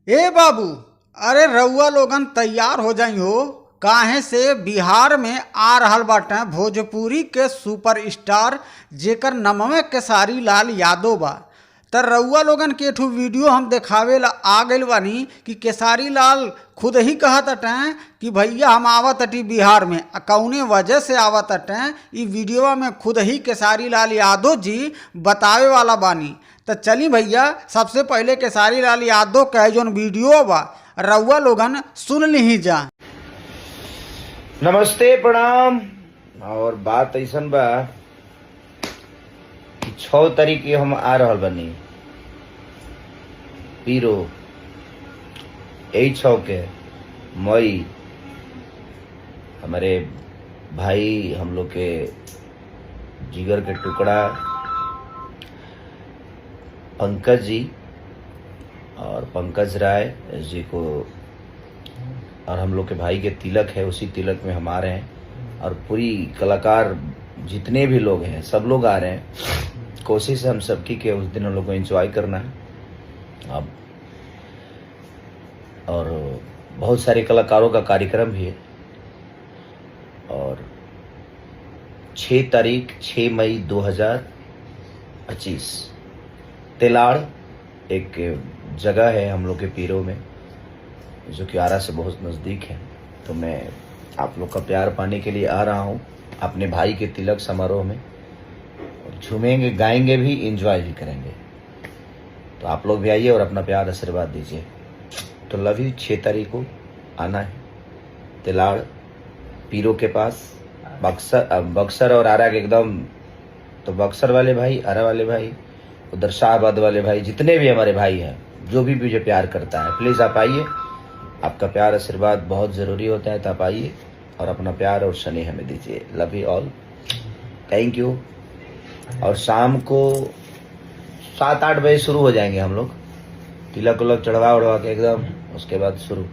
ए बाबू, अरे रउआ लोगन तैयार हो जाई हो। काहे से बिहार में आ रहल बाटे भोजपुरी के सुपरस्टार जेकर नमवे केसारी लाल यादव बा। त रउआ लोगन के एठू वीडियो हम देखावे ला आ गइल बानी कि केसारी लाल खुद ही कहत अटें कि भैया हम आवत अटी बिहार में, कौने वजह से आवत अटें ई वीडियो में खुद ही केसारी लाल यादव जी बतावे वाला बानी। तो चली भैया, सबसे पहले केसारी लाल यादव कहे जोन वीडियो बा रउआ लोगन सुन ली जा। नमस्ते, प्रणाम। और बात ऐसन बा कि 6 तारीख के हम आ रहल बनी पीरो, यही 6 के मई। हमारे भाई, हम लोग के जिगर के टुकड़ा पंकज जी और पंकज राय जी को, और हम लोग के भाई के तिलक है, उसी तिलक में हम आ रहे हैं। और पूरी कलाकार जितने भी लोग हैं सब लोग आ रहे हैं। कोशिश हम सबकी कि उस दिन हम लोग को एंजॉय करना है। अब और बहुत सारे कलाकारों का कार्यक्रम भी है। और 6 तारीख 6 मई 2025 तेलाड़ एक जगह है हम लोग के पीरो में, जो कि आरा से बहुत नज़दीक है। तो मैं आप लोग का प्यार पाने के लिए आ रहा हूँ अपने भाई के तिलक समारोह में। झूमेंगे, गाएंगे भी, एंजॉय भी करेंगे। तो आप लोग भी आइए और अपना प्यार आशीर्वाद दीजिए। तो लव यू। 6 तारीख को आना है तेलाड़ पीरो के पास, बक्सर और आरा के एकदम। तो बक्सर वाले भाई, आरा वाले भाई, उधर शाहबाद वाले भाई, जितने भी हमारे भाई हैं, जो भी मुझे प्यार करता है, प्लीज़ आप आइए। आपका प्यार आशीर्वाद बहुत ज़रूरी होता है। तो आप आइए और अपना प्यार और स्नेह हमें दीजिए। Love you all, thank you. और शाम को 7-8 बजे शुरू हो जाएंगे हम लोग, तिलक उलक चढ़वा उड़वा के एकदम, उसके बाद शुरू।